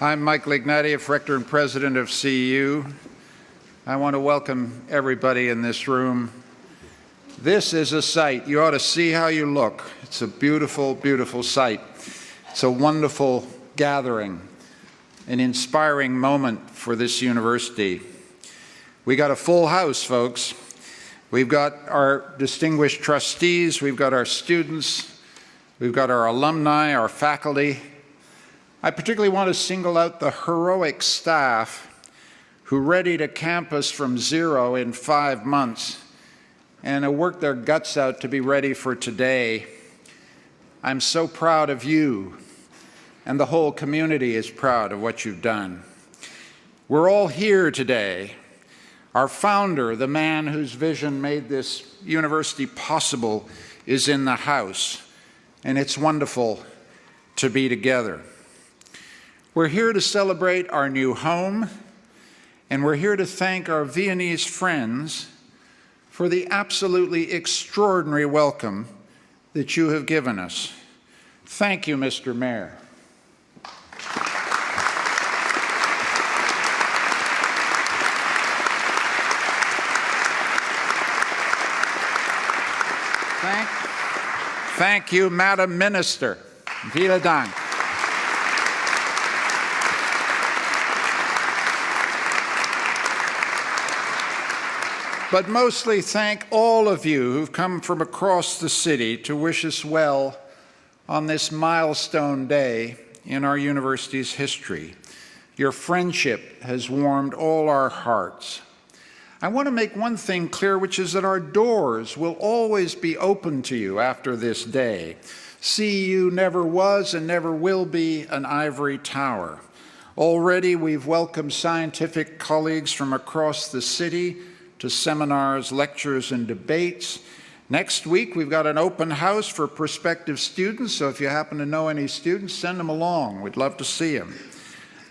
I'm Michael Ignatieff, Rector and President of CEU. I want to welcome everybody in this room. This is a sight. You ought to see how you look. It's a beautiful, beautiful sight. It's a wonderful gathering, an inspiring moment for this university. We got a full house, folks. We've got our distinguished trustees, we've got our students, we've got our alumni, our faculty. I particularly want to single out the heroic staff who readied a campus from zero in 5 months and have worked their guts out to be ready for today. I'm so proud of you, and the whole community is proud of what you've done. We're all here today. Our founder, the man whose vision made this university possible, is in the house, and it's wonderful to be together. We're here to celebrate our new home, and we're here to thank our Viennese friends for the absolutely extraordinary welcome that you have given us. Thank you, Mr. Mayor. Thank you, Madam Minister. Vielen Dank. But mostly thank all of you who've come from across the city to wish us well on this milestone day in our university's history. Your friendship has warmed all our hearts. I want to make one thing clear, which is that our doors will always be open to you after this day. CEU never was and never will be an ivory tower. Already we've welcomed scientific colleagues from across the city to seminars, lectures, and debates. Next week, we've got an open house for prospective students, so if you happen to know any students, send them along. We'd love to see them.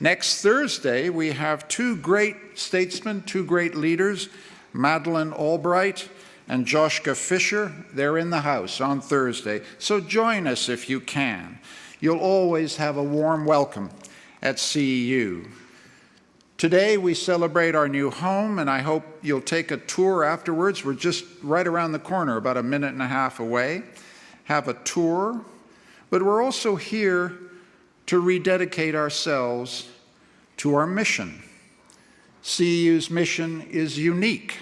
Next Thursday, we have two great statesmen, two great leaders, Madeleine Albright and Joschka Fischer. They're in the house on Thursday, so join us if you can. You'll always have a warm welcome at CEU. Today, we celebrate our new home, and I hope you'll take a tour afterwards. We're just right around the corner, about a minute and a half away. Have a tour. But we're also here to rededicate ourselves to our mission. CEU's mission is unique.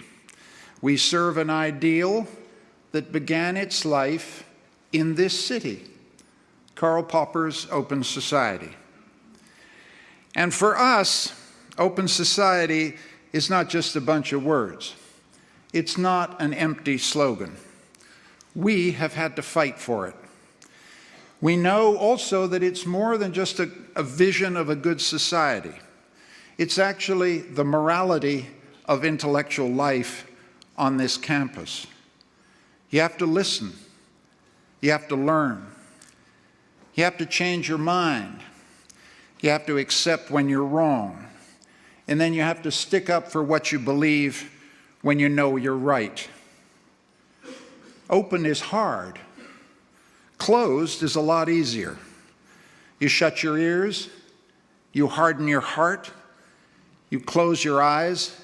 We serve an ideal that began its life in this city, Karl Popper's Open Society. And for us, Open society is not just a bunch of words. It's not an empty slogan. We have had to fight for it. We know also that it's more than just a vision of a good society. It's actually the morality of intellectual life on this campus. You have to listen. You have to learn. You have to change your mind. You have to accept when you're wrong. And then you have to stick up for what you believe when you know you're right. Open is hard. Closed is a lot easier. You shut your ears, you harden your heart, you close your eyes,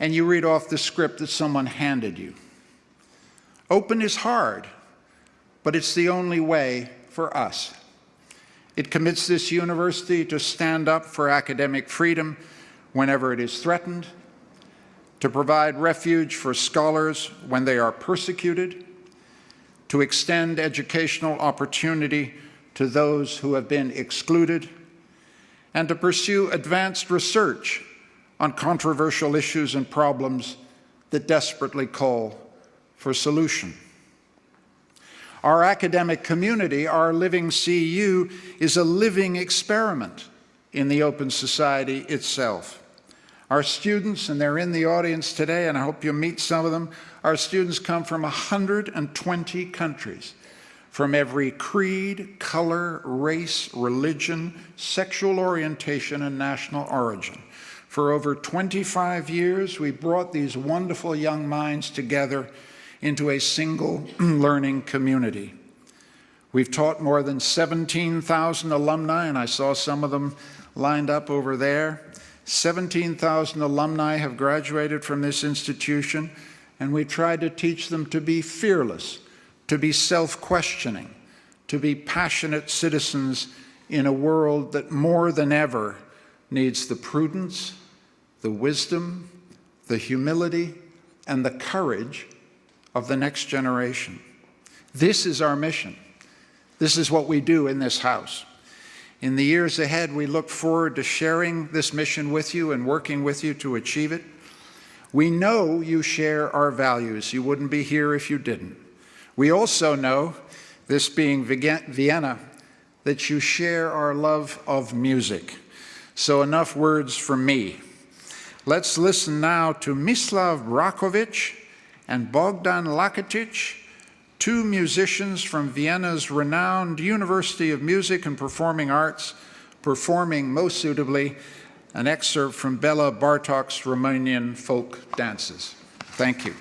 and you read off the script that someone handed you. Open is hard, but it's the only way for us. It commits this university to stand up for academic freedom whenever it is threatened, to provide refuge for scholars when they are persecuted, to extend educational opportunity to those who have been excluded, and to pursue advanced research on controversial issues and problems that desperately call for solution. Our academic community, our living CEU, is a living experiment in the open society itself. Our students, and they're in the audience today, and I hope you meet some of them, our students come from 120 countries, from every creed, color, race, religion, sexual orientation, and national origin. For over 25 years, we brought these wonderful young minds together into a single learning community. We've taught more than 17,000 alumni, and I saw some of them lined up over there. 17,000 alumni have graduated from this institution, and we tried to teach them to be fearless, to be self-questioning, to be passionate citizens in a world that more than ever needs the prudence, the wisdom, the humility, and the courage of the next generation. This is our mission. This is what we do in this house. In the years ahead, we look forward to sharing this mission with you and working with you to achieve it. We know you share our values. You wouldn't be here if you didn't. We also know, this being Vienna, that you share our love of music. So enough words from me. Let's listen now to Mislav Brakovic and Bogdan Lakitic, two musicians from Vienna's renowned University of Music and Performing Arts, performing most suitably an excerpt from Bela Bartok's Romanian folk dances. Thank you.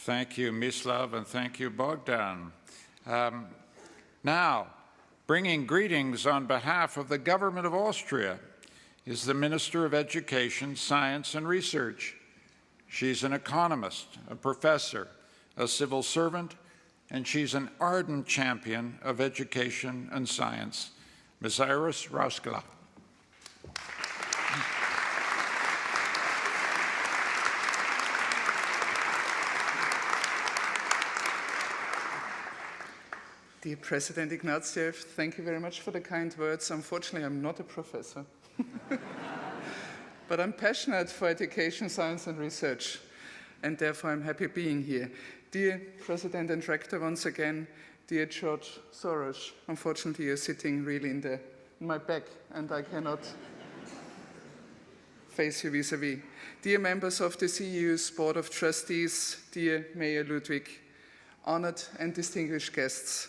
Thank you, Mislav, and thank you, Bogdan. Now, bringing greetings on behalf of the government of Austria is the Minister of Education, Science, and Research. She's an economist, a professor, a civil servant, and she's an ardent champion of education and science. Ms. Iris Rauskala. Dear President Ignatieff, thank you very much for the kind words. Unfortunately, I'm not a professor, but I'm passionate for education, science, and research, and therefore I'm happy being here. Dear President and Rector, once again, dear George Soros, unfortunately you're sitting really in my back, and I cannot face you vis-a-vis. Dear members of the CEU's Board of Trustees, dear Mayor Ludwig, honored and distinguished guests,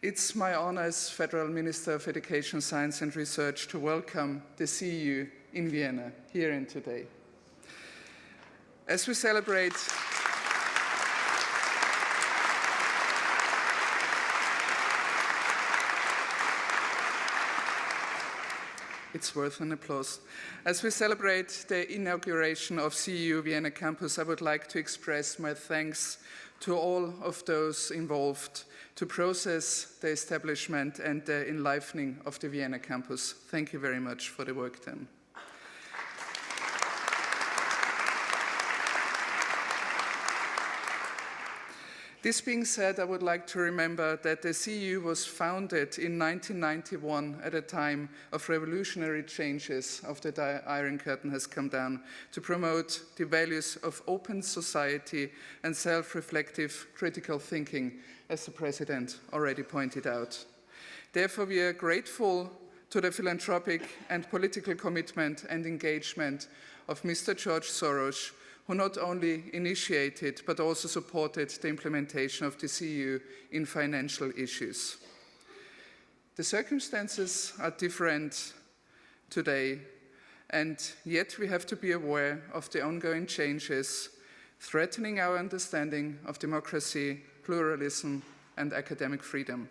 it's my honor as Federal Minister of Education, Science and Research to welcome the CEU in Vienna here and today. As we celebrate It's worth an applause. As we celebrate the inauguration of CEU Vienna campus, I would like to express my thanks to all of those involved to process the establishment and the enlivening of the Vienna campus. Thank you very much for the work done. This being said, I would like to remember that the CEU was founded in 1991 at a time of revolutionary changes after the Iron Curtain has come down to promote the values of open society and self-reflective critical thinking, as the President already pointed out. Therefore, we are grateful to the philanthropic and political commitment and engagement of Mr. George Soros, who not only initiated but also supported the implementation of the CEU in financial issues. The circumstances are different today, and yet we have to be aware of the ongoing changes threatening our understanding of democracy, pluralism, and academic freedom.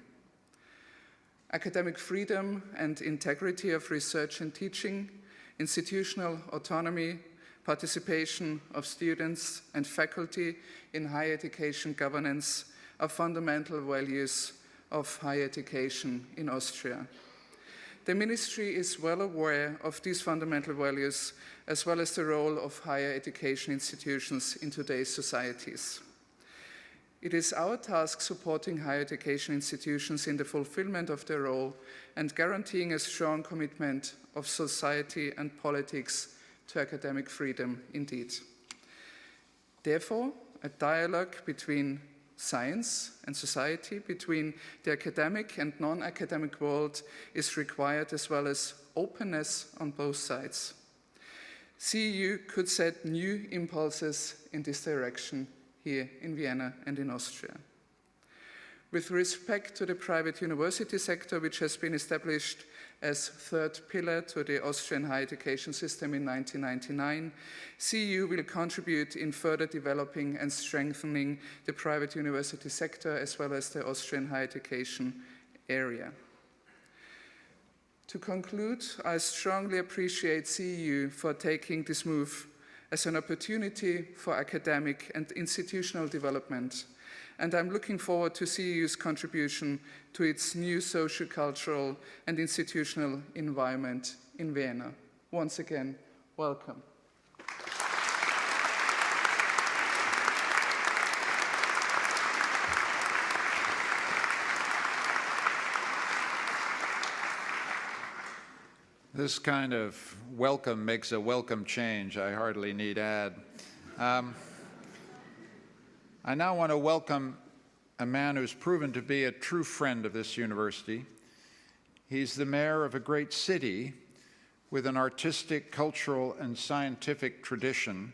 Academic freedom and integrity of research and teaching, institutional autonomy, participation of students and faculty in higher education governance are fundamental values of higher education in Austria. The Ministry is well aware of these fundamental values, as well as the role of higher education institutions in today's societies. It is our task supporting higher education institutions in the fulfillment of their role and guaranteeing a strong commitment of society and politics to academic freedom indeed. Therefore, a dialogue between science and society, between the academic and non-academic world is required, as well as openness on both sides. CEU could set new impulses in this direction here in Vienna and in Austria. With respect to the private university sector, which has been established as third pillar to the Austrian higher education system in 1999, CEU will contribute in further developing and strengthening the private university sector as well as the Austrian higher education area. To conclude, I strongly appreciate CEU for taking this move as an opportunity for academic and institutional development, and I'm looking forward to CEU's contribution to its new socio-cultural and institutional environment in Vienna. Once again, welcome. This kind of welcome makes a welcome change, I hardly need add. I now want to welcome a man who's proven to be a true friend of this university. He's the mayor of a great city with an artistic, cultural, and scientific tradition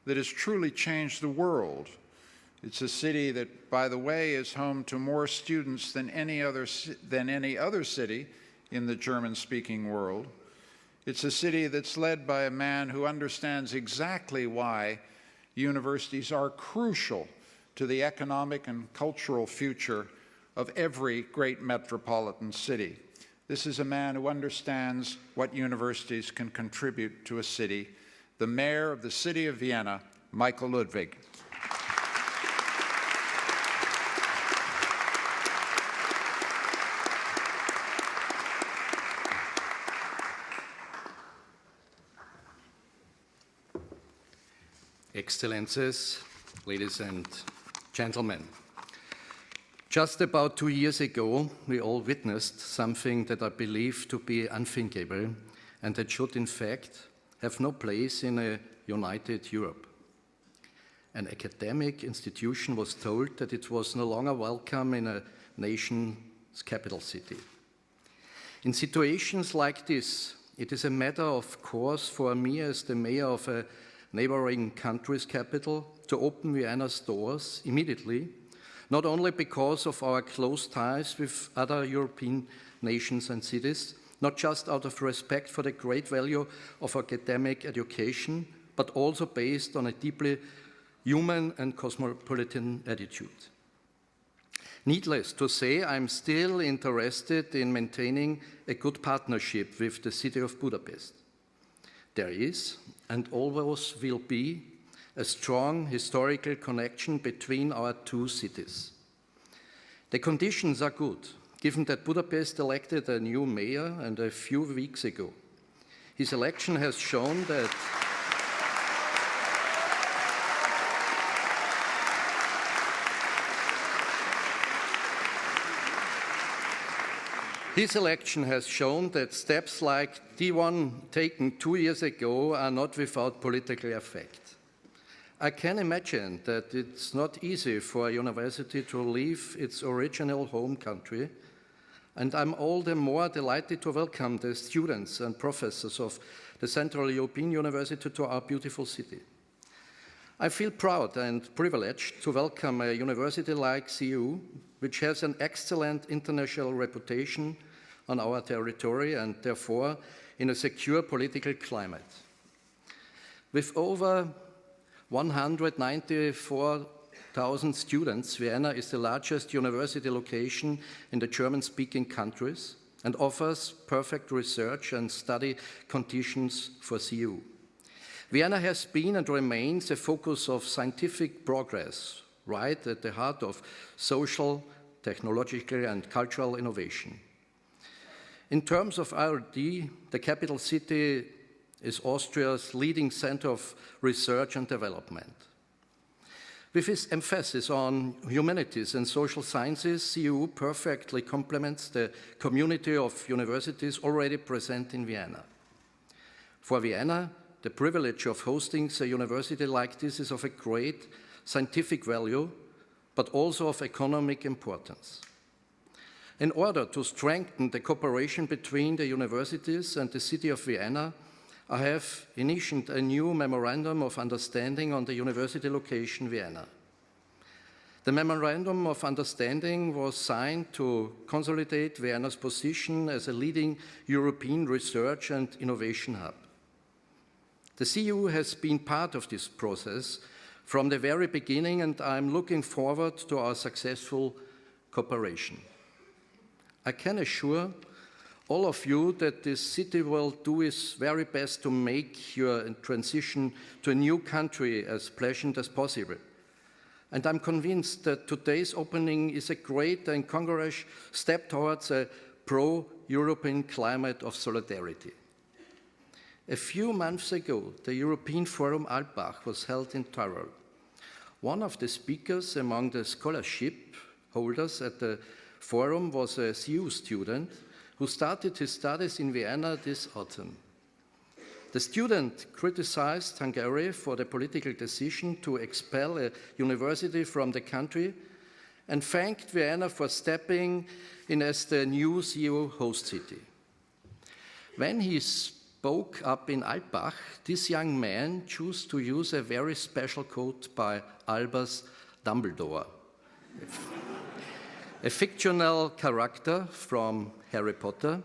that has truly changed the world. It's a city that, by the way, is home to more students than any other city in the German-speaking world. It's a city that's led by a man who understands exactly why universities are crucial to the economic and cultural future of every great metropolitan city. This is a man who understands what universities can contribute to a city, the mayor of the city of Vienna, Michael Ludwig. Excellencies, ladies and gentlemen. Just about 2 years ago, we all witnessed something that I believe to be unthinkable and that should in fact have no place in a united Europe. An academic institution was told that it was no longer welcome in a nation's capital city. In situations like this, it is a matter of course for me as the mayor of a neighboring country's capital to open Vienna's doors immediately, not only because of our close ties with other European nations and cities, not just out of respect for the great value of academic education, but also based on a deeply human and cosmopolitan attitude. Needless to say, I'm still interested in maintaining a good partnership with the city of Budapest. There is, and always will be, a strong historical connection between our two cities. The conditions are good, given that Budapest elected a new mayor and a few weeks ago. His election has shown that steps like the one taken 2 years ago are not without political effect. I can imagine that it's not easy for a university to leave its original home country, and I'm all the more delighted to welcome the students and professors of the Central European University to our beautiful city. I feel proud and privileged to welcome a university like CEU, which has an excellent international reputation on our territory and therefore in a secure political climate. With over 194,000 students, Vienna is the largest university location in the German-speaking countries and offers perfect research and study conditions for CEU. Vienna has been and remains a focus of scientific progress, right at the heart of social, technological and cultural innovation. In terms of R&D, the capital city is Austria's leading center of research and development. With its emphasis on humanities and social sciences, CEU perfectly complements the community of universities already present in Vienna. For Vienna, the privilege of hosting a university like this is of a great scientific value, but also of economic importance. In order to strengthen the cooperation between the universities and the city of Vienna, I have initiated a new Memorandum of Understanding on the university location Vienna. The Memorandum of Understanding was signed to consolidate Vienna's position as a leading European research and innovation hub. The CEU has been part of this process from the very beginning, and I'm looking forward to our successful cooperation. I can assure all of you that this city will do its very best to make your transition to a new country as pleasant as possible. And I'm convinced that today's opening is a great and concrete step towards a pro-European climate of solidarity. A few months ago, the European Forum Alpbach was held in Tyrol. One of the speakers among the scholarship holders at the forum was a CEU student who started his studies in Vienna this autumn. The student criticized Hungary for the political decision to expel a university from the country and thanked Vienna for stepping in as the new CEU host city. When he spoke up in Alpbach, this young man chose to use a very special quote by Albus Dumbledore, a fictional character from Harry Potter,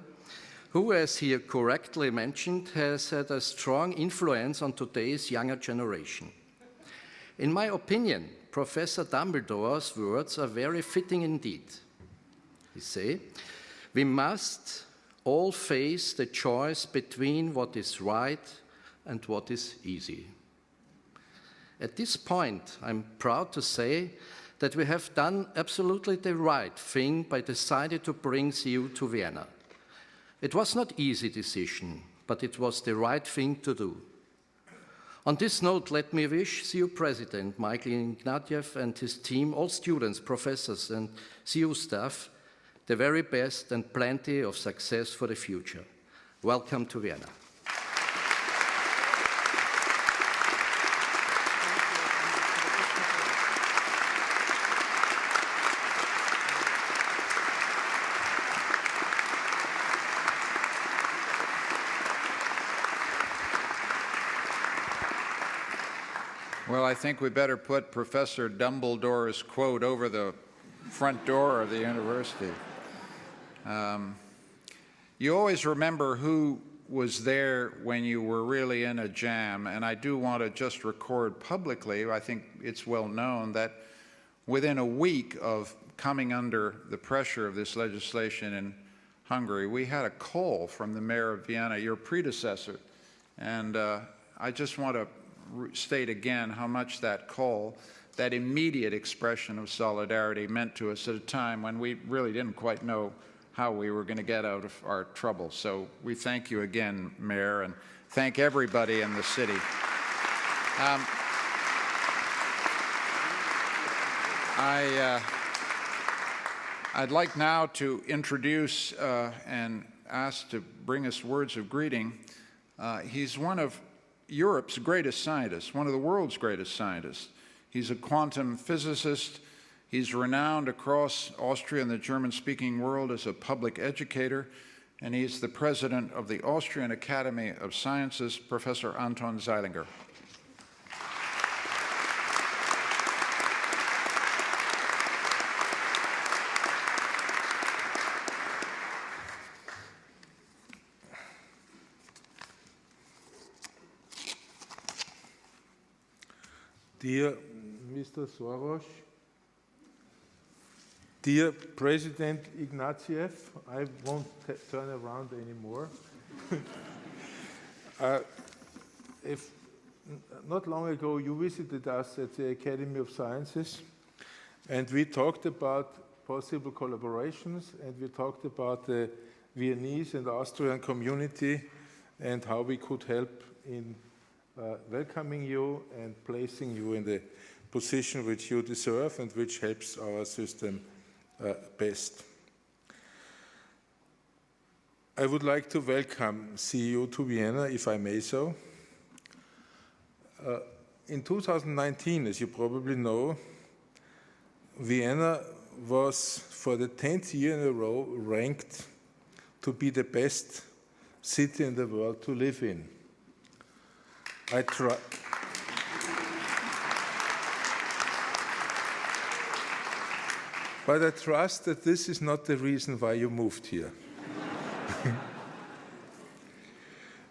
who, as he correctly mentioned, has had a strong influence on today's younger generation. In my opinion, Professor Dumbledore's words are very fitting indeed. He says, we must all face the choice between what is right and what is easy. At this point, I'm proud to say that we have done absolutely the right thing by deciding to bring CEU to Vienna. It was not an easy decision, but it was the right thing to do. On this note, let me wish CEU President Michael Ignatieff and his team, all students, professors, and CEU staff, the very best and plenty of success for the future. Welcome to Vienna. Well, I think we better put Professor Dumbledore's quote over the front door of the university. You always remember who was there when you were really in a jam, and I do want to just record publicly, I think it's well known, that within a week of coming under the pressure of this legislation in Hungary, we had a call from the mayor of Vienna, your predecessor, and I just want to state again how much that call, that immediate expression of solidarity meant to us at a time when we really didn't quite know how we were going to get out of our trouble. So we thank you again, Mayor, and thank everybody in the city. I'd like now to introduce and ask to bring us words of greeting. He's one of Europe's greatest scientists, one of the world's greatest scientists. He's a quantum physicist. He's renowned across Austria and the German-speaking world as a public educator, and he's the president of the Austrian Academy of Sciences, Professor Anton Zeilinger. Dear Mr. Soros, dear President Ignatieff, I won't turn around anymore. If not long ago you visited us at the Academy of Sciences, and we talked about possible collaborations, and we talked about the Viennese and Austrian community and how we could help in welcoming you and placing you in the position which you deserve and which helps our system best. I would like to welcome CEU to Vienna, if I may so. In 2019, as you probably know, Vienna was for the 10th year in a row ranked to be the best city in the world to live in. But I trust that this is not the reason why you moved here.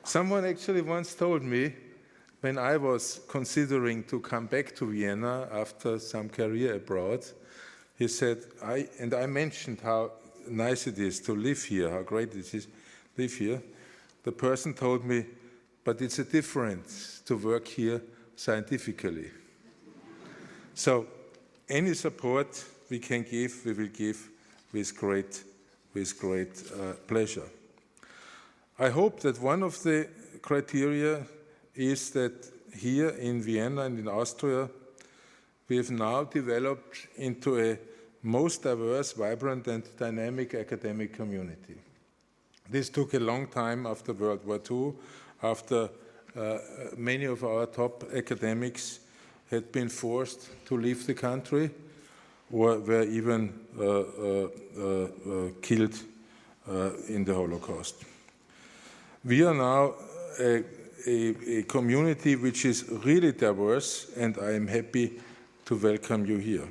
Someone actually once told me, when I was considering to come back to Vienna after some career abroad, he said, I mentioned how nice it is to live here, how great it is to live here. The person told me, but it's a difference to work here scientifically. So any support we can give, we will give with great pleasure. I hope that one of the criteria is that here in Vienna and in Austria, we have now developed into a most diverse, vibrant and dynamic academic community. This took a long time after World War II, after many of our top academics had been forced to leave the country or were even killed in the Holocaust. We are now a community which is really diverse, and I am happy to welcome you here.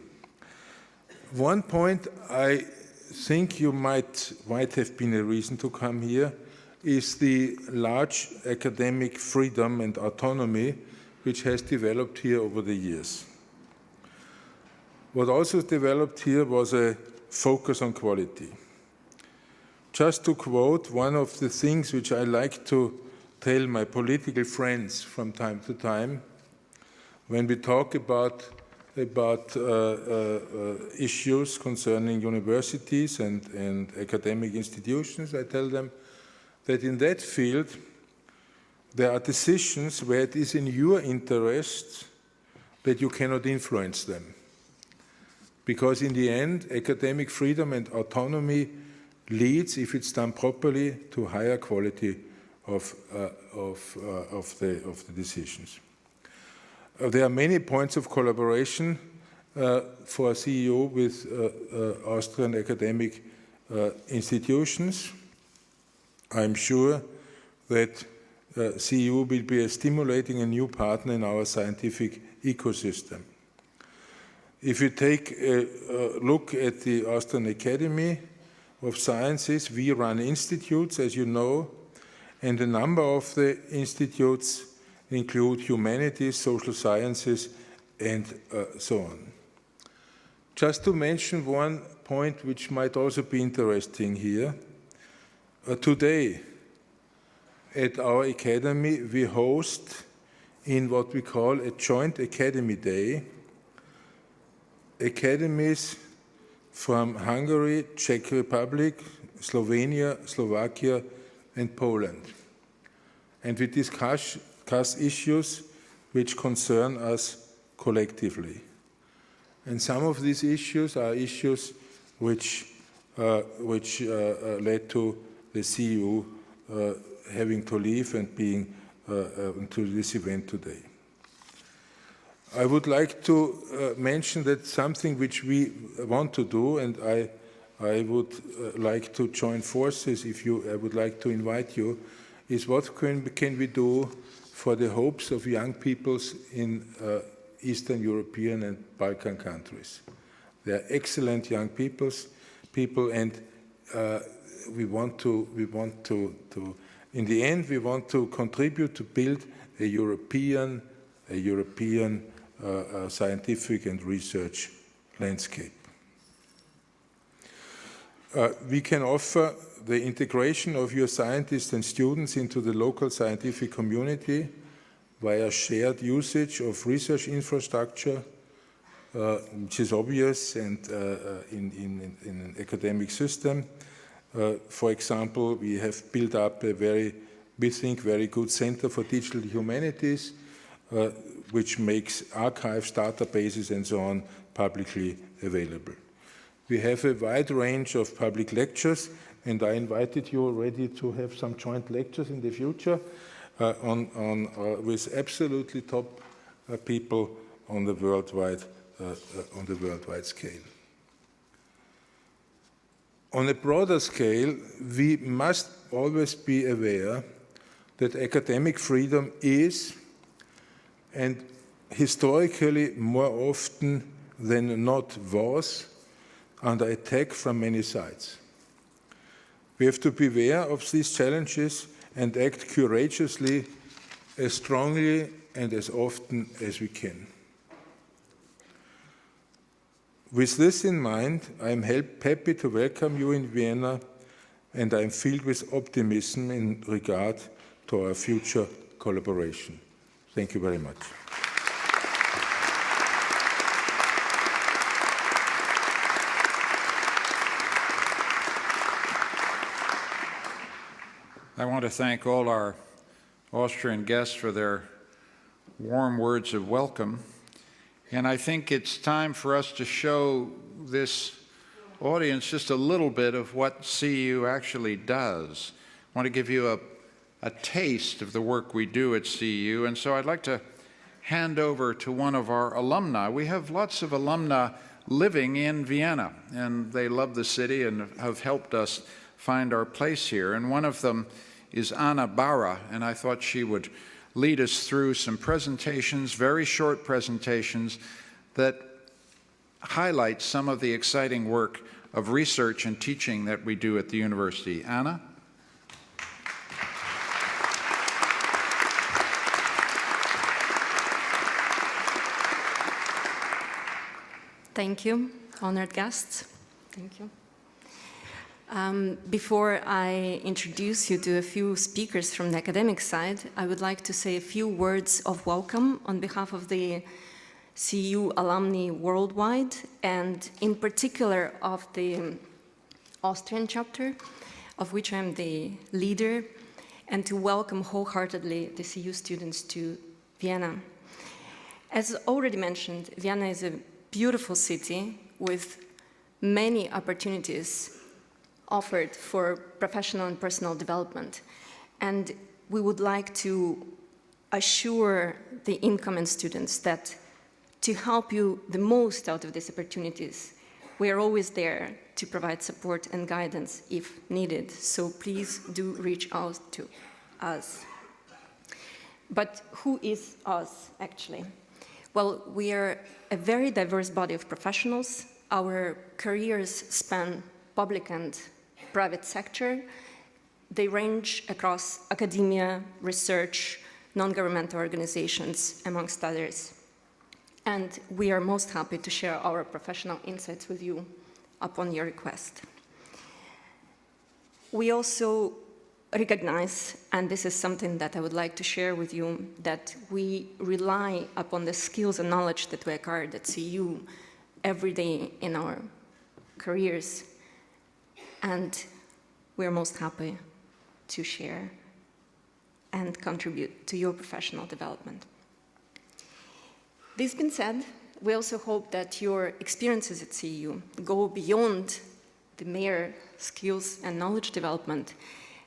One point I think you might have been a reason to come here is the large academic freedom and autonomy which has developed here over the years. What also developed here was a focus on quality. Just to quote one of the things which I like to tell my political friends from time to time, when we talk about issues concerning universities and academic institutions, I tell them that in that field there are decisions where it is in your interest that you cannot influence them. Because in the end, academic freedom and autonomy leads, if it's done properly, to higher quality of the decisions. There are many points of collaboration for CEU with Austrian academic institutions. I'm sure that CEU will be stimulating a new partner in our scientific ecosystem. If you take a look at the Austrian Academy of Sciences, we run institutes, as you know, and a number of the institutes include humanities, social sciences, and so on. Just to mention one point which might also be interesting here. Today, at our academy, we host in what we call a joint academy day, academies from Hungary, Czech Republic, Slovenia, Slovakia, and Poland. And we discuss issues which concern us collectively. And some of these issues are issues which led to the CEU having to leave and being to this event today. I would like to mention that something which we want to do, and I would like to join forces if I would like to invite you, is what can we do for the hopes of young peoples in Eastern European and Balkan countries. They are excellent young people, and we want to, in the end, we want to contribute to build a European scientific and research landscape. We can offer the integration of your scientists and students into the local scientific community via shared usage of research infrastructure, which is obvious and in an academic system. For example, we have built up a very good center for digital humanities, which makes archives, databases, and so on publicly available. We have a wide range of public lectures, and I invited you already to have some joint lectures in the future with absolutely top people on the worldwide scale. On a broader scale, we must always be aware that academic freedom is, and historically more often than not was, under attack from many sides. We have to be aware of these challenges and act courageously, as strongly and as often as we can. With this in mind, I am happy to welcome you in Vienna, and I am filled with optimism in regard to our future collaboration. Thank you very much. I want to thank all our Austrian guests for their warm words of welcome. And I think it's time for us to show this audience just a little bit of what CEU actually does. I want to give you a taste of the work we do at CEU, and so I'd like to hand over to one of our alumni. We have lots of alumni living in Vienna, and they love the city and have helped us find our place here. And one of them is Anna Barra, and I thought she would lead us through some presentations, very short presentations, that highlight some of the exciting work of research and teaching that we do at the university. Anna? Thank you, honored guests. Thank you. Before I introduce you to a few speakers from the academic side, I would like to say a few words of welcome on behalf of the CEU alumni worldwide, and in particular of the Austrian chapter, of which I'm the leader, and to welcome wholeheartedly the CEU students to Vienna. As already mentioned, Vienna is a beautiful city with many opportunities offered for professional and personal development. And we would like to assure the incoming students that to help you the most out of these opportunities, we are always there to provide support and guidance if needed. So please do reach out to us. But who is us, actually? Well, we are a very diverse body of professionals. Our careers span public and private sector. They range across academia, research, non-governmental organizations, amongst others. And we are most happy to share our professional insights with you upon your request. We also recognize, and this is something that I would like to share with you, that we rely upon the skills and knowledge that we acquired at CEU every day in our careers. And we're most happy to share and contribute to your professional development. This being said, we also hope that your experiences at CEU go beyond the mere skills and knowledge development,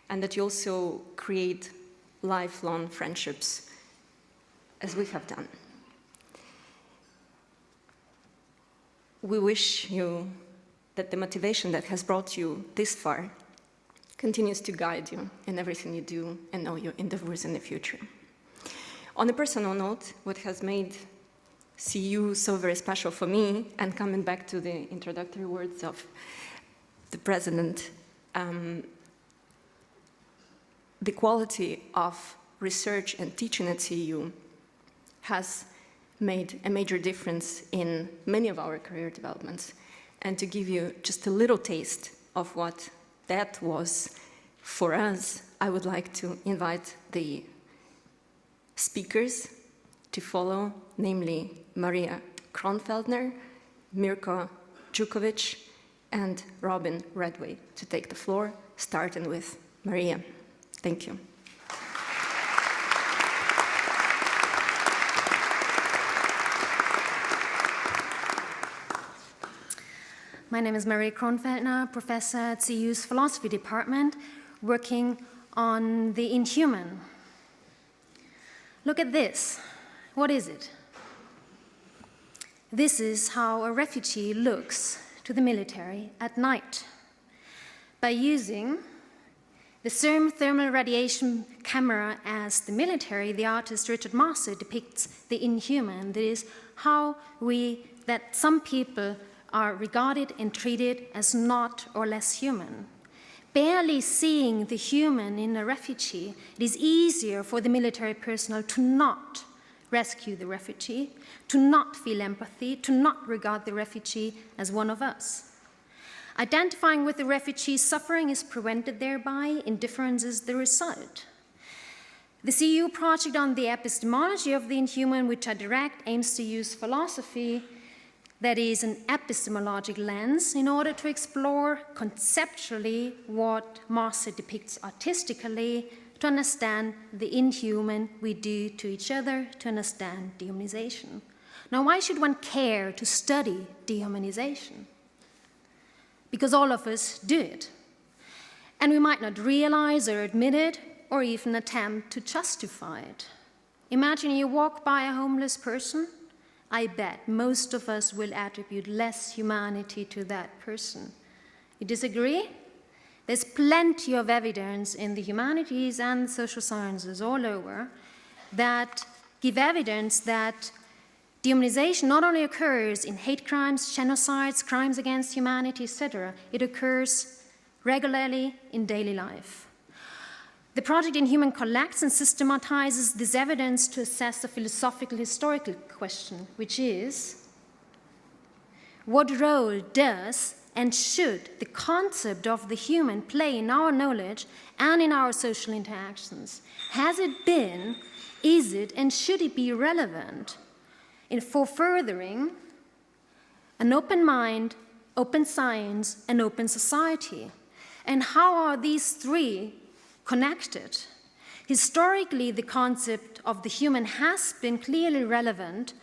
and that you also create lifelong friendships, as we have done. We wish you that the motivation that has brought you this far continues to guide you in everything you do and all your endeavors in the future. On a personal note, what has made CEU so very special for me, and coming back to the introductory words of the president, the quality of research and teaching at CEU has made a major difference in many of our career developments. And to give you just a little taste of what that was for us, I would like to invite the speakers to follow, namely Maria Kronfeldner, Mirko Djukovic, and Robin Redway, to take the floor, starting with Maria. Thank you. My name is Maria Kronfeldner, professor at CEU's philosophy department, working on the inhuman. Look at this. What is it? This is how a refugee looks to the military at night. By using the same thermal radiation camera as the military, the artist Richard Marcer depicts the inhuman. That is how that some people are regarded and treated as not or less human. Barely seeing the human in a refugee, it is easier for the military personnel to not rescue the refugee, to not feel empathy, to not regard the refugee as one of us. Identifying with the refugee's suffering is prevented thereby, indifference is the result. The CEU project on the epistemology of the inhuman, which I direct, aims to use philosophy, that is an epistemologic lens, in order to explore conceptually what Marcer depicts artistically, to understand the inhuman we do to each other, to understand dehumanization. Now, why should one care to study dehumanization? Because all of us do it. And we might not realize or admit it, or even attempt to justify it. Imagine you walk by a homeless person. I bet most of us will attribute less humanity to that person. You disagree? There's plenty of evidence in the humanities and social sciences all over that give evidence that dehumanization not only occurs in hate crimes, genocides, crimes against humanity, etc., it occurs regularly in daily life. The project Inhuman collects and systematizes this evidence to assess the philosophical historical question, which is, What role does and should the concept of the human play in our knowledge and in our social interactions? Has it been, is it, and should it be relevant for furthering an open mind, open science, and open society? And how are these three connected? Historically, the concept of the human has been clearly relevant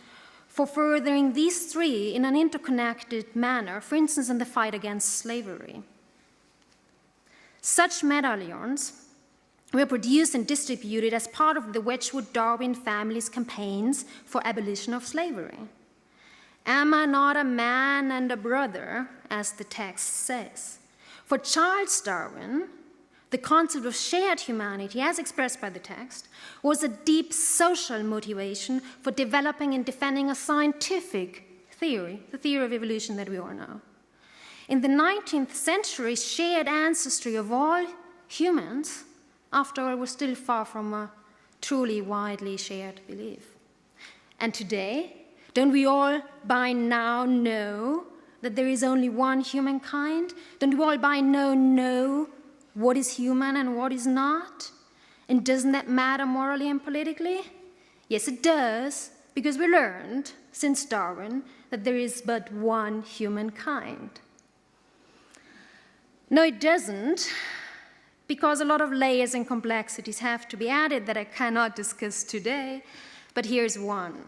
for furthering these three in an interconnected manner, for instance, in the fight against slavery. Such medallions were produced and distributed as part of the Wedgwood Darwin family's campaigns for abolition of slavery. Am I not a man and a brother, as the text says? For Charles Darwin, the concept of shared humanity, as expressed by the text, was a deep social motivation for developing and defending a scientific theory, the theory of evolution that we all know. In the 19th century, shared ancestry of all humans, after all, was still far from a truly widely shared belief. And today, don't we all by now know that there is only one humankind? Don't we all by now know what is human and what is not? And doesn't that matter morally and politically? Yes, it does, because we learned since Darwin that there is but one humankind. No, it doesn't, because a lot of layers and complexities have to be added that I cannot discuss today, but here's one.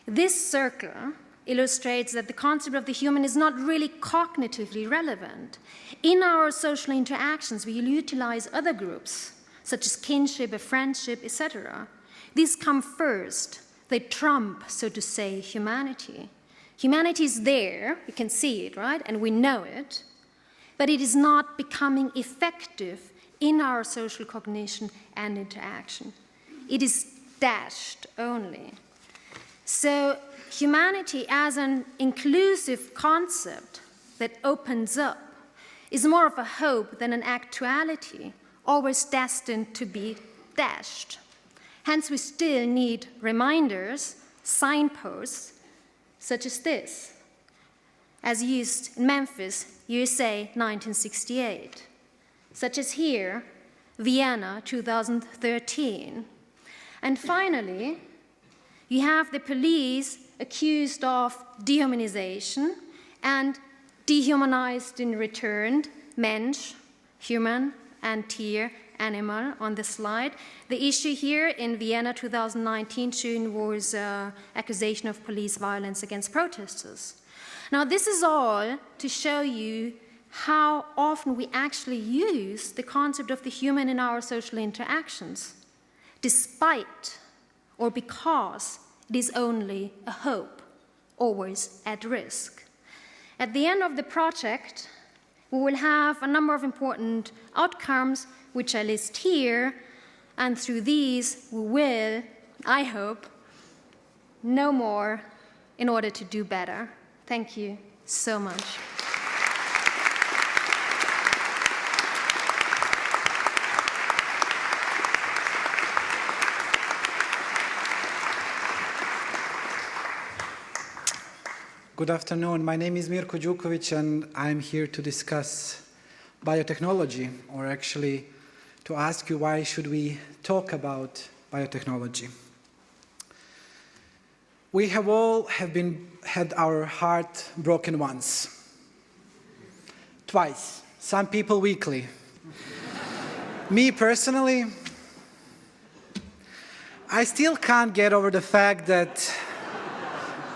This circle illustrates that the concept of the human is not really cognitively relevant. In our social interactions, we utilize other groups, such as kinship, a friendship, etc. These come first. They trump, so to say, humanity. Humanity is there, we can see it, right? And we know it, but it is not becoming effective in our social cognition and interaction. It is dashed only. So humanity as an inclusive concept that opens up is more of a hope than an actuality, always destined to be dashed. Hence, we still need reminders, signposts, such as this, as used in Memphis, USA, 1968, such as here, Vienna, 2013. And finally, you have the police accused of dehumanization and dehumanized in return, mensch, human, and tier, animal, on the slide. The issue here in Vienna 2019 June was accusation of police violence against protesters. Now, this is all to show you how often we actually use the concept of the human in our social interactions, despite or because it is only a hope, always at risk. At the end of the project, we will have a number of important outcomes, which I list here, and through these we will, I hope, know more in order to do better. Thank you so much. Good afternoon. My name is Mirko Đuković, and I'm here to discuss biotechnology, or actually to ask you why should we talk about biotechnology. We have all had our heart broken once, twice, some people weekly. Me personally, I still can't get over the fact that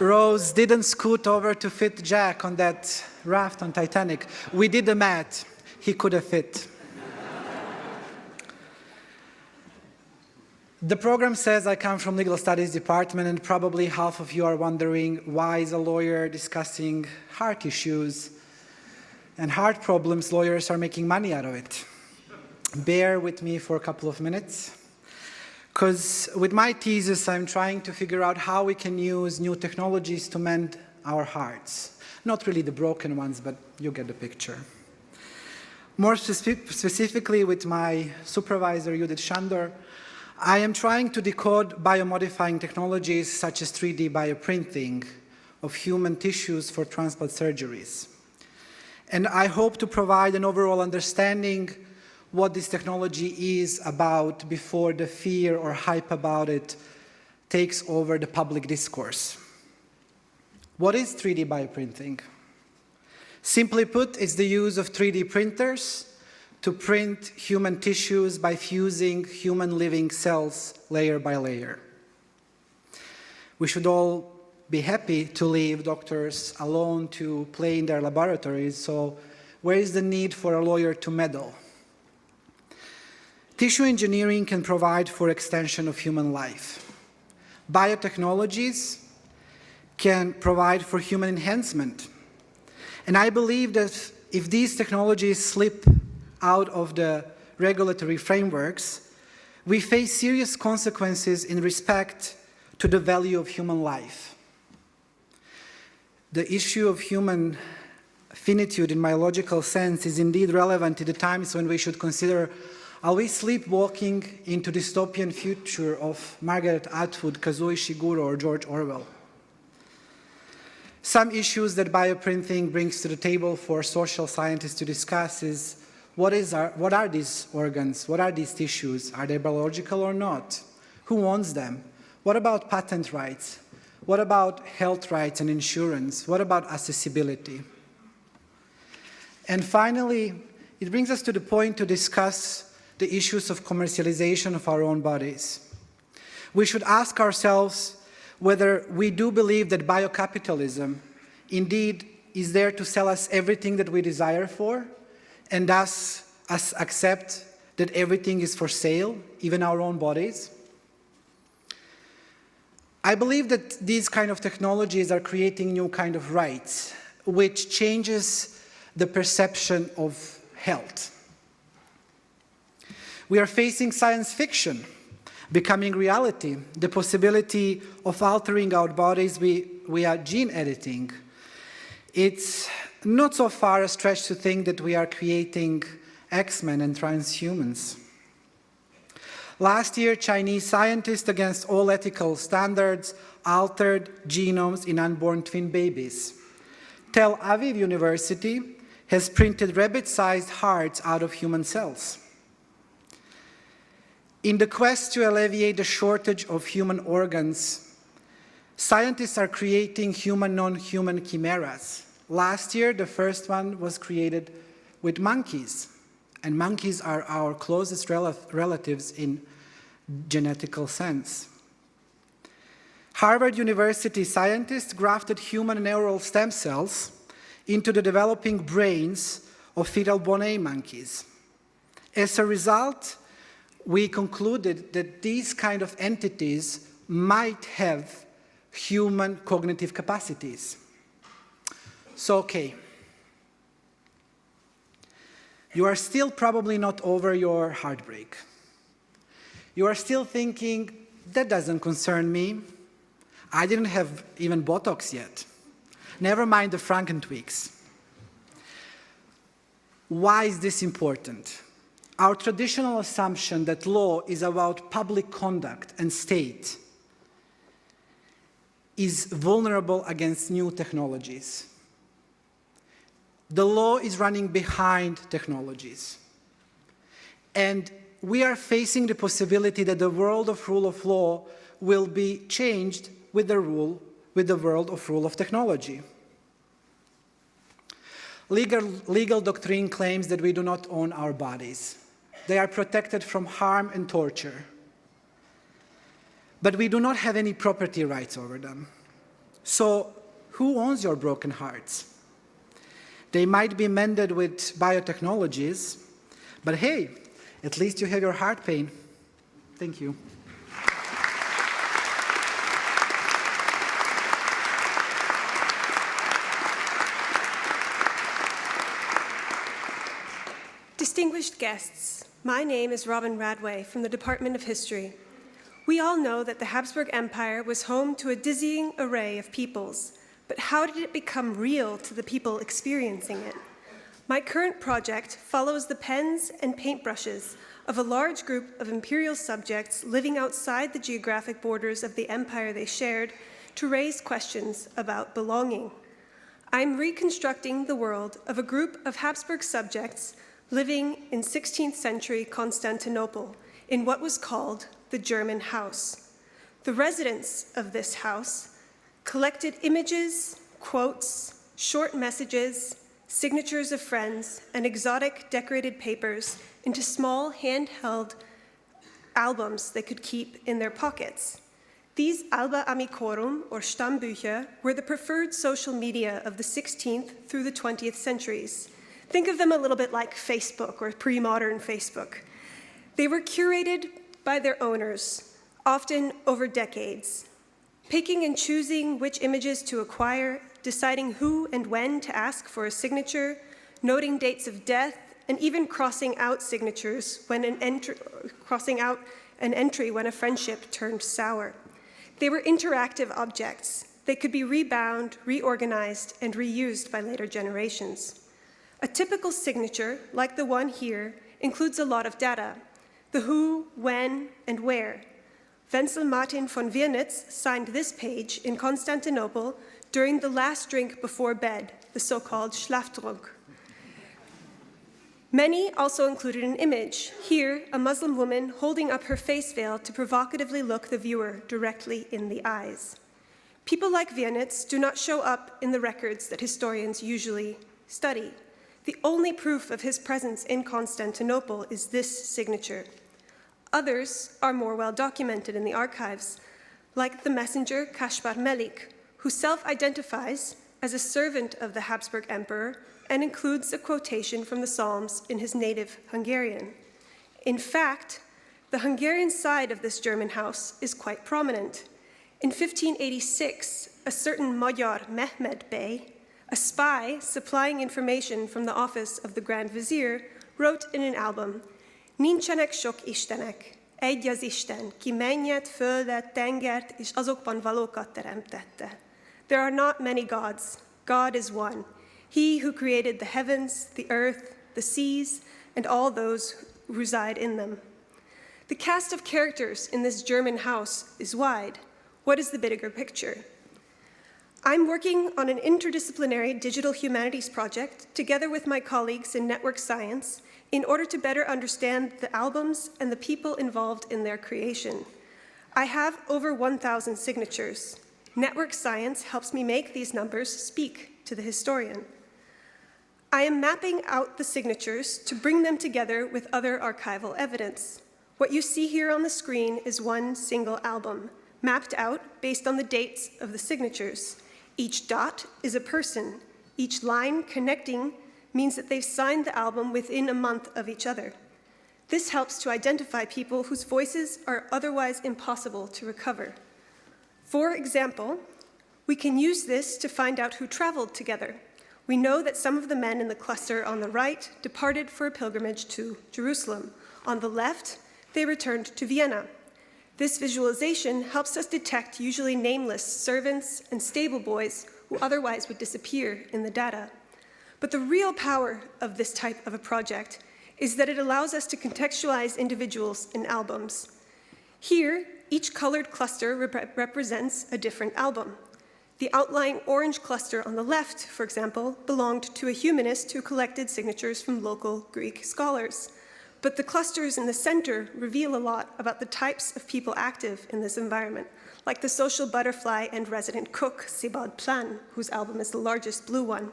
Rose didn't scoot over to fit Jack on that raft on Titanic. We did the math. He could have fit. The program says I come from legal studies department, and probably half of you are wondering, why is a lawyer discussing heart issues and heart problems? Lawyers are making money out of it. Bear with me for a couple of minutes. Because with my thesis, I'm trying to figure out how we can use new technologies to mend our hearts. Not really the broken ones, but you get the picture. More specifically, with my supervisor, Judith Shandor, I am trying to decode biomodifying technologies such as 3D bioprinting of human tissues for transplant surgeries. And I hope to provide an overall understanding what this technology is about before the fear or hype about it takes over the public discourse. What is 3D bioprinting? Simply put, it's the use of 3D printers to print human tissues by fusing human living cells layer by layer. We should all be happy to leave doctors alone to play in their laboratories, so where is the need for a lawyer to meddle? Tissue engineering can provide for extension of human life. Biotechnologies can provide for human enhancement. And I believe that if these technologies slip out of the regulatory frameworks, we face serious consequences in respect to the value of human life. The issue of human finitude in biological sense is indeed relevant to the times when we should consider, are we sleepwalking into dystopian future of Margaret Atwood, Kazuo Ishiguro, or George Orwell? Some issues that bioprinting brings to the table for social scientists to discuss is what are these organs? What are these tissues? Are they biological or not? Who owns them? What about patent rights? What about health rights and insurance? What about accessibility? And finally, it brings us to the point to discuss the issues of commercialization of our own bodies. We should ask ourselves whether we do believe that biocapitalism indeed is there to sell us everything that we desire for, and thus us accept that everything is for sale, even our own bodies. I believe that these kind of technologies are creating new kind of rights, which changes the perception of health. We are facing science fiction becoming reality, the possibility of altering our bodies via gene editing. It's not so far a stretch to think that we are creating X-Men and transhumans. Last year, Chinese scientists, against all ethical standards, altered genomes in unborn twin babies. Tel Aviv University has printed rabbit-sized hearts out of human cells. In the quest to alleviate the shortage of human organs, scientists are creating human non-human chimeras. Last year, the first one was created with monkeys, and monkeys are our closest relatives in genetical sense. Harvard University scientists grafted human neural stem cells into the developing brains of fetal Bonnet monkeys. As a result, we concluded that these kind of entities might have human cognitive capacities. So, okay, you are still probably not over your heartbreak. You are still thinking, that doesn't concern me. I didn't have even Botox yet. Never mind the Frankentweeks. Why is this important? Our traditional assumption that law is about public conduct and state is vulnerable against new technologies. The law is running behind technologies. And we are facing the possibility that the world of rule of law will be changed with the world of rule of technology. Legal doctrine claims that we do not own our bodies. They are protected from harm and torture. But we do not have any property rights over them. So who owns your broken hearts? They might be mended with biotechnologies, but hey, at least you have your heart pain. Thank you. Distinguished guests, my name is Robin Radway from the Department of History. We all know that the Habsburg Empire was home to a dizzying array of peoples, but how did it become real to the people experiencing it? My current project follows the pens and paintbrushes of a large group of imperial subjects living outside the geographic borders of the empire they shared to raise questions about belonging. I'm reconstructing the world of a group of Habsburg subjects living in 16th century Constantinople in what was called the German house. The residents of this house collected images, quotes, short messages, signatures of friends, and exotic decorated papers into small handheld albums they could keep in their pockets. These Alba Amicorum, or Stammbücher, were the preferred social media of the 16th through the 20th centuries. Think of them a little bit like Facebook or pre-modern Facebook. They were curated by their owners, often over decades, picking and choosing which images to acquire, deciding who and when to ask for a signature, noting dates of death, and even crossing out signatures when crossing out an entry when a friendship turned sour. They were interactive objects. They could be rebound, reorganized, and reused by later generations. A typical signature, like the one here, includes a lot of data: the who, when, and where. Wenzel Martin von Wirnitz signed this page in Constantinople during the last drink before bed, the so-called Schlaftrunk. Many also included an image. Here, a Muslim woman holding up her face veil to provocatively look the viewer directly in the eyes. People like Wirnitz do not show up in the records that historians usually study. The only proof of his presence in Constantinople is this signature. Others are more well documented in the archives, like the messenger Kaspar Melik, who self-identifies as a servant of the Habsburg Emperor and includes a quotation from the Psalms in his native Hungarian. In fact, the Hungarian side of this German house is quite prominent. In 1586, a certain Magyar Mehmed Bey, a spy supplying information from the office of the Grand Vizier, wrote in an album, "Nincsenek sok istenek, egy az Isten, ki mennyet, földet, tengert, és azokban valókat teremtette." There are not many gods. God is one. He who created the heavens, the earth, the seas, and all those who reside in them. The cast of characters in this German house is wide. What is the bigger picture? I'm working on an interdisciplinary digital humanities project together with my colleagues in network science in order to better understand the albums and the people involved in their creation. I have over 1,000 signatures. Network science helps me make these numbers speak to the historian. I am mapping out the signatures to bring them together with other archival evidence. What you see here on the screen is one single album, mapped out based on the dates of the signatures. Each dot is a person. Each line connecting means that they've signed the album within a month of each other. This helps to identify people whose voices are otherwise impossible to recover. For example, we can use this to find out who traveled together. We know that some of the men in the cluster on the right departed for a pilgrimage to Jerusalem. On the left, they returned to Vienna. This visualization helps us detect usually nameless servants and stable boys who otherwise would disappear in the data. But the real power of this type of a project is that it allows us to contextualize individuals in albums. Here, each colored cluster represents a different album. The outlying orange cluster on the left, for example, belonged to a humanist who collected signatures from local Greek scholars. But the clusters in the center reveal a lot about the types of people active in this environment, like the social butterfly and resident cook, Sebald Plan, whose album is the largest blue one.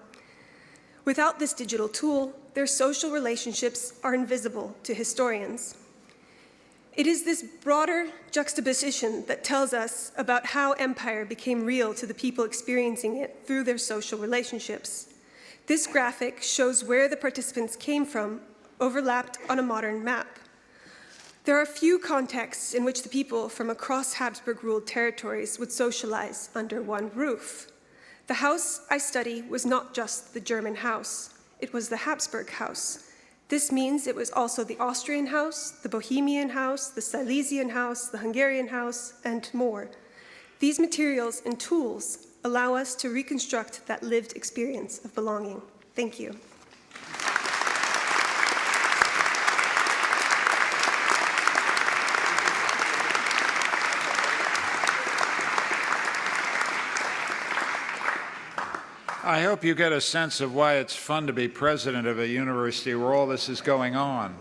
Without this digital tool, their social relationships are invisible to historians. It is this broader juxtaposition that tells us about how empire became real to the people experiencing it through their social relationships. This graphic shows where the participants came from, overlapped on a modern map. There are few contexts in which the people from across Habsburg-ruled territories would socialize under one roof. The house I study was not just the German house, it was the Habsburg house. This means it was also the Austrian house, the Bohemian house, the Silesian house, the Hungarian house, and more. These materials and tools allow us to reconstruct that lived experience of belonging. Thank you. I hope you get a sense of why it's fun to be president of a university where all this is going on.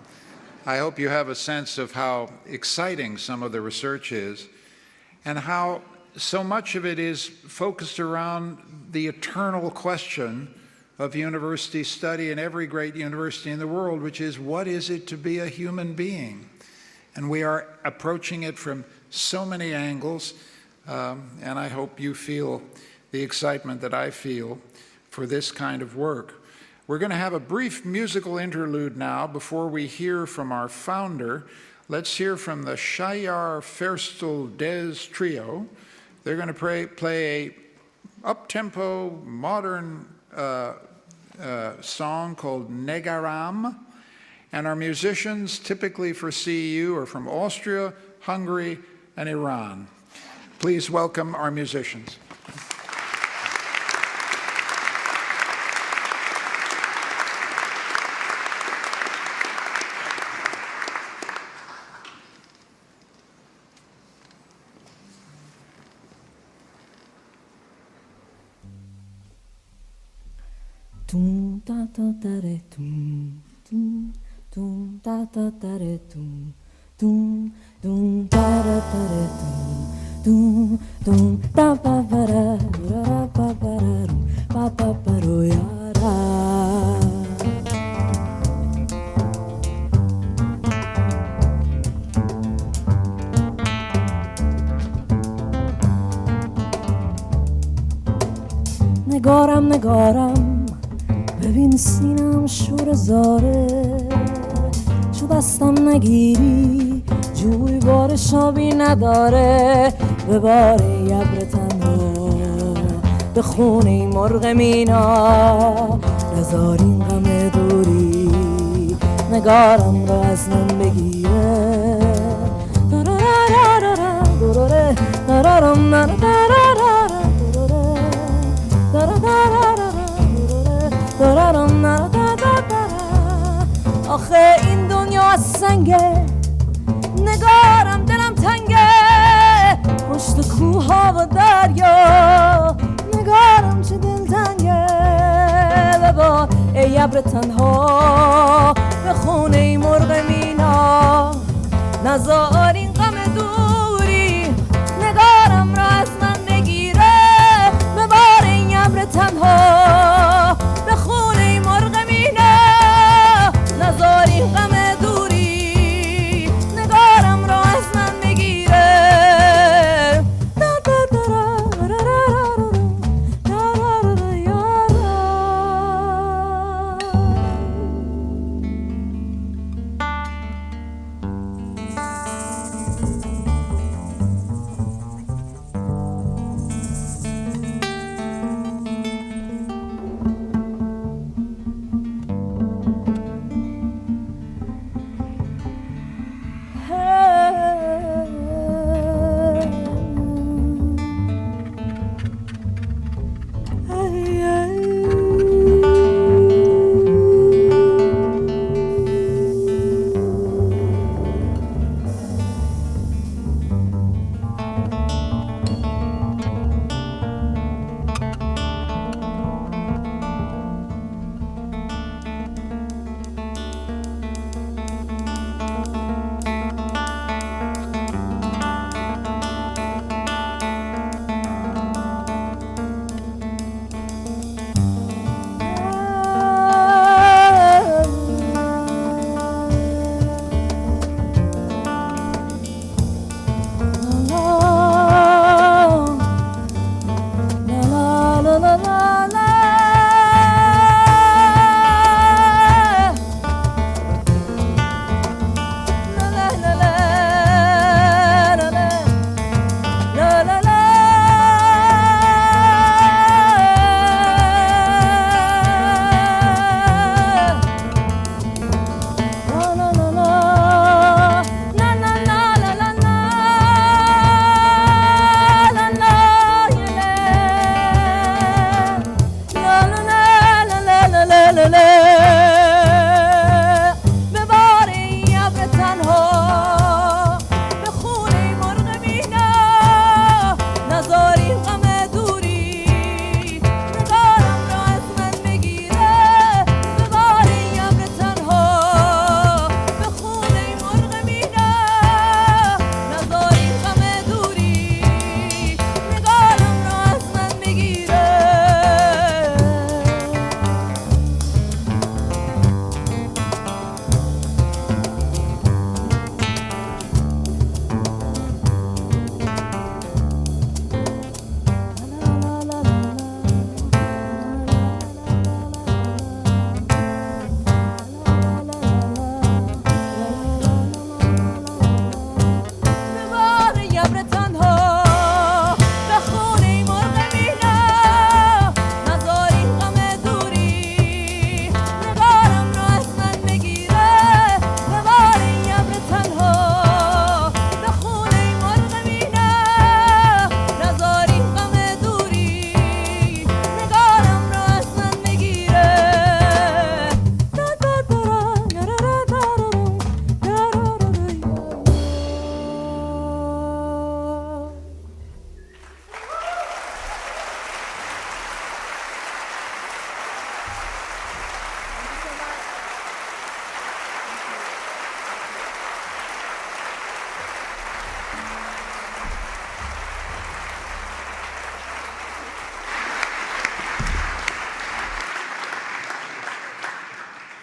I hope you have a sense of how exciting some of the research is and how so much of it is focused around the eternal question of university study in every great university in the world, which is, what is it to be a human being? And we are approaching it from so many angles, and I hope you feel the excitement that I feel for this kind of work. We're going to have a brief musical interlude now before we hear from our founder. Let's hear from the Shayar Ferstel Des Trio. They're going to play a up-tempo, modern song called Negaram. And our musicians, typically for CEU, are from Austria, Hungary, and Iran. Please welcome our musicians. Tum ta ta ta re tum tum tum ta ta ta re tum tum tum ta ra ta re tum tum ta pa pa ra ra pa pa ra pa pa pa ro ya ra. نگارم ببین سینم شور زاره چو دستم نگیری جوی بار شابی نداره به بار ابر تنها به خونه مرغ مینا نزار این غم دوری نگارم رو از من بگیره آخه این دنیا از سنگه نگارم دلم تنگه پشت کوه ها و دریا نگارم چه دل تنگه ببار ای ابر تنها به خونه مرغ مینا نزار این غم دوری نگارم را از من بگیره ببار این ابر تنها به خونه مرغ مینا نزار این غم دوری نگارم را از من بگیره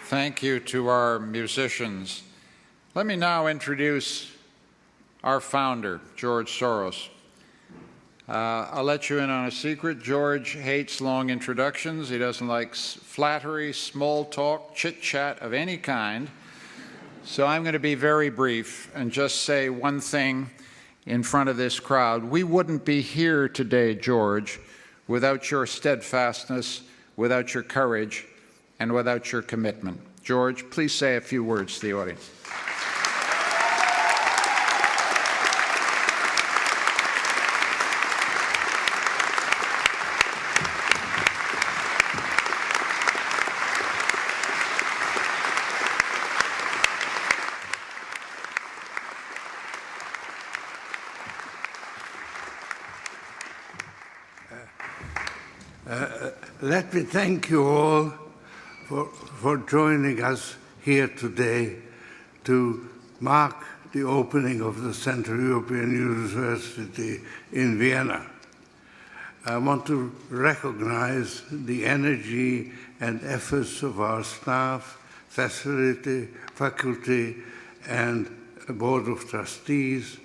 Thank you to our musicians. Let me now introduce our founder, George Soros. I'll let you in on a secret. George hates long introductions. He doesn't like flattery, small talk, chit-chat of any kind. So I'm going to be very brief and just say one thing in front of this crowd. We wouldn't be here today, George, without your steadfastness, without your courage, and without your commitment. George, please say a few words to the audience. Let me thank you all for joining us here today to mark the opening of the Central European University in Vienna. I want to recognize the energy and efforts of our staff, faculty, and Board of Trustees,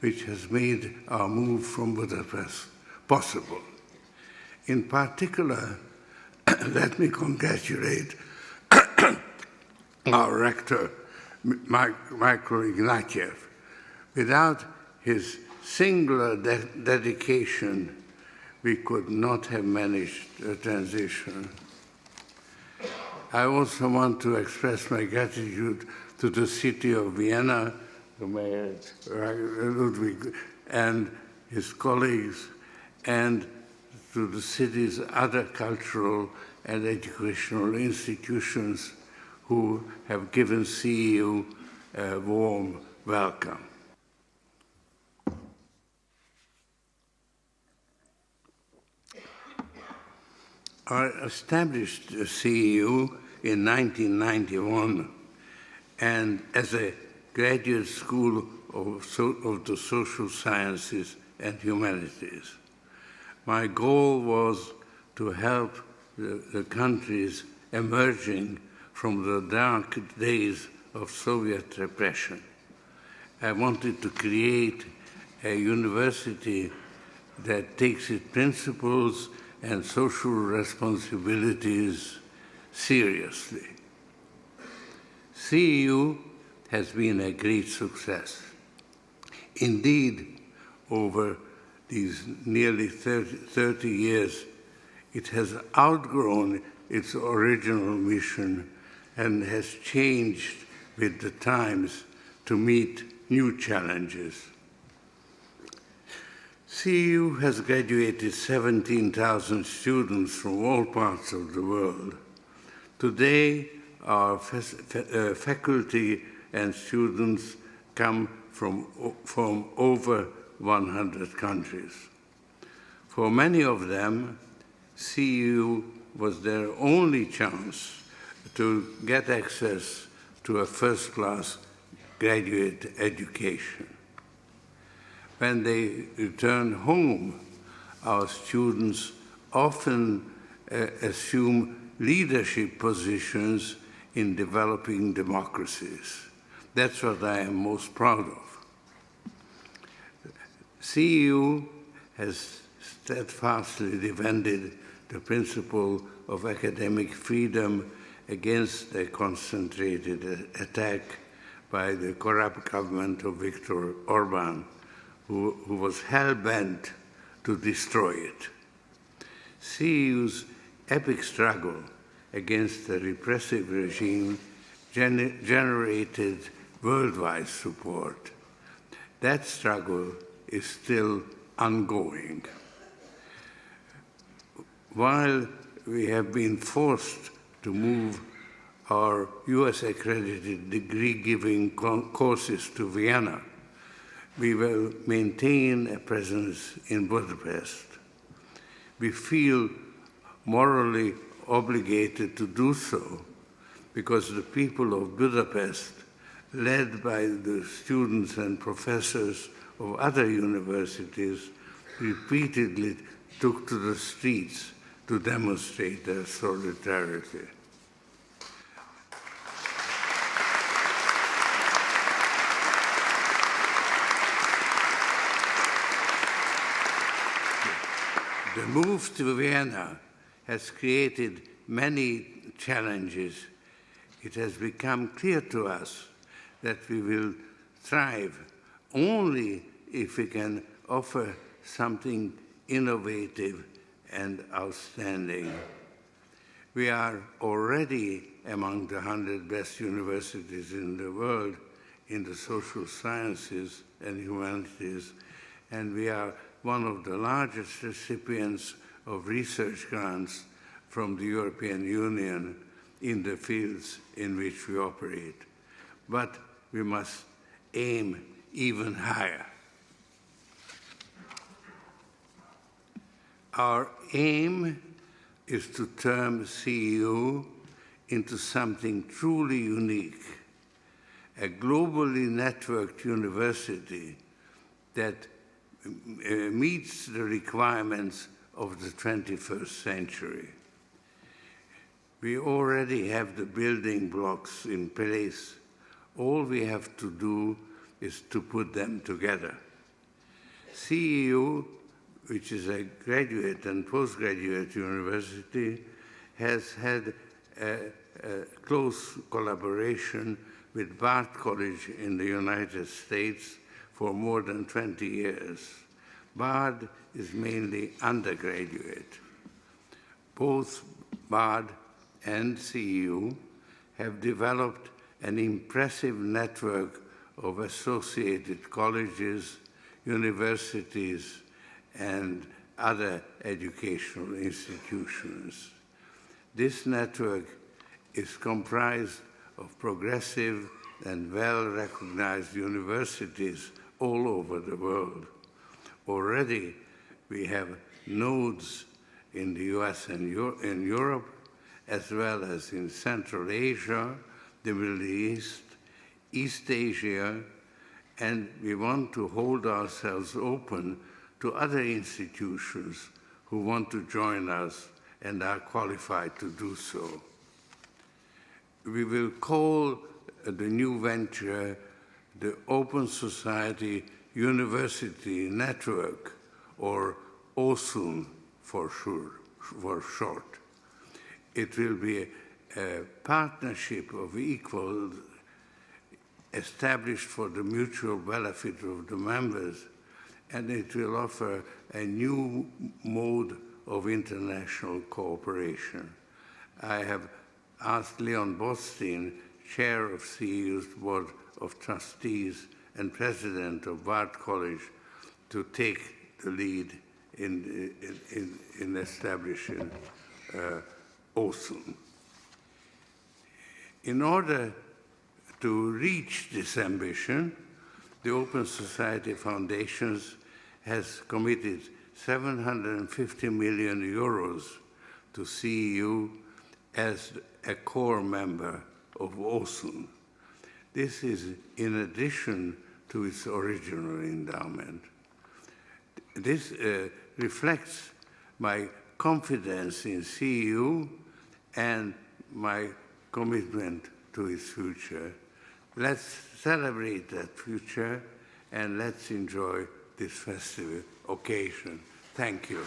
which has made our move from Budapest possible. In particular, let me congratulate our Rector, Michael Ignatieff. Without his singular dedication, we could not have managed the transition. I also want to express my gratitude to the city of Vienna, the Mayor Ludwig, and his colleagues, and to the city's other cultural and educational institutions who have given CEU a warm welcome. I established the CEU in 1991 and as a graduate school of the social sciences and humanities. My goal was to help the countries emerging from the dark days of Soviet repression. I wanted to create a university that takes its principles and social responsibilities seriously. CEU has been a great success. Indeed, over these nearly 30 years, it has outgrown its original mission and has changed with the times to meet new challenges. CEU has graduated 17,000 students from all parts of the world. Today, our faculty and students come from over 100 countries. For many of them, CEU was their only chance to get access to a first-class graduate education. When they return home, our students often assume leadership positions in developing democracies. That's what I am most proud of. CEU has steadfastly defended the principle of academic freedom against a concentrated attack by the corrupt government of Viktor Orban, who was hell-bent to destroy it. CEU's epic struggle against the repressive regime generated worldwide support. That struggle is still ongoing. While we have been forced to move our US-accredited degree-giving courses to Vienna, we will maintain a presence in Budapest. We feel morally obligated to do so because the people of Budapest, led by the students and professors of other universities, repeatedly took to the streets to demonstrate their solidarity. The move to Vienna has created many challenges. It has become clear to us that we will thrive only if we can offer something innovative and outstanding. We are already among the 100 best universities in the world in the social sciences and humanities, and we are one of the largest recipients of research grants from the European Union in the fields in which we operate. But we must aim even higher. Our aim is to turn CEU into something truly unique, a globally networked university that meets the requirements of the 21st century. We already have the building blocks in place. All we have to do is to put them together. CEU, which is a graduate and postgraduate university, has had a close collaboration with Bard College in the United States for more than 20 years. Bard is mainly undergraduate. Both Bard and CEU have developed an impressive network of associated colleges, universities, and other educational institutions. This network is comprised of progressive and well-recognized universities all over the world. Already, we have nodes in the US and in Europe, as well as in Central Asia, the Middle East, East Asia, and we want to hold ourselves open to other institutions who want to join us and are qualified to do so. We will call the new venture the Open Society University Network, or OSUN for short. It will be a partnership of equals established for the mutual benefit of the members, and it will offer a new mode of international cooperation. I have asked Leon Bostein, chair of CEU's Board of Trustees and president of Bard College, to take the lead in establishing OSUN. In order to reach this ambition, the Open Society Foundations has committed 750 million euros to CEU as a core member of OSUN. This is in addition to its original endowment. This reflects my confidence in CEU and my commitment to its future. Let's celebrate that future and let's enjoy this festive occasion. Thank you.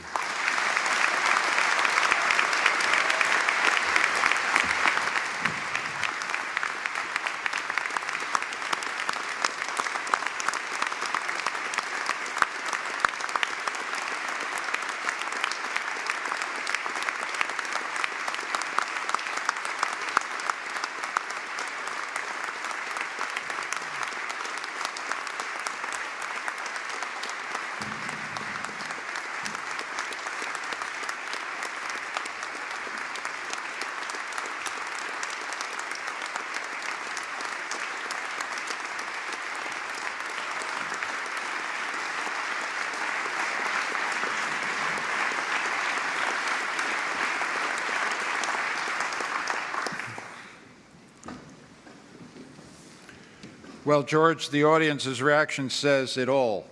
Well, George, the audience's reaction says it all.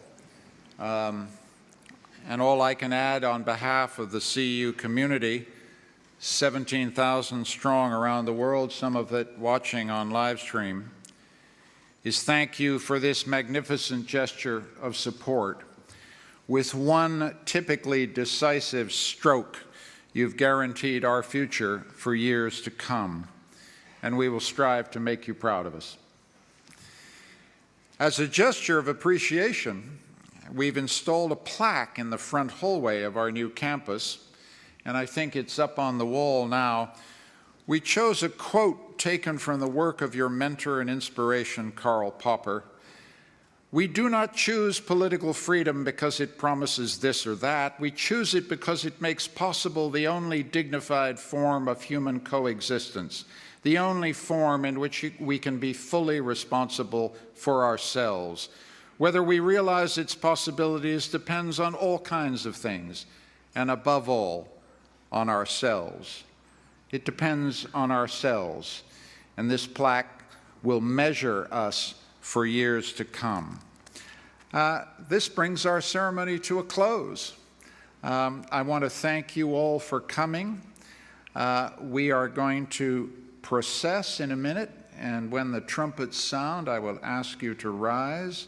And all I can add on behalf of the CEU community, 17,000 strong around the world, some of it watching on live stream, is thank you for this magnificent gesture of support. With one typically decisive stroke, you've guaranteed our future for years to come, and we will strive to make you proud of us. As a gesture of appreciation, we've installed a plaque in the front hallway of our new campus, and I think it's up on the wall now. We chose a quote taken from the work of your mentor and inspiration, Karl Popper. We do not choose political freedom because it promises this or that. We choose it because it makes possible the only dignified form of human coexistence, the only form in which we can be fully responsible for ourselves. Whether we realize its possibilities depends on all kinds of things, and above all, on ourselves. It depends on ourselves, and this plaque will measure us for years to come. This brings our ceremony to a close. I want to thank you all for coming. We are going to process in a minute, and when the trumpets sound, I will ask you to rise.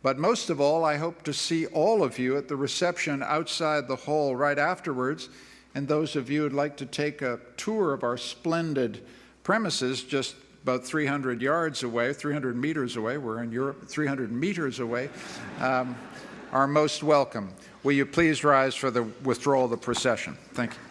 But most of all, I hope to see all of you at the reception outside the hall right afterwards, and those of you who'd like to take a tour of our splendid premises just about 300 yards away, 300 meters away, we're in Europe, 300 meters away, are most welcome. Will you please rise for the withdrawal of the procession? Thank you.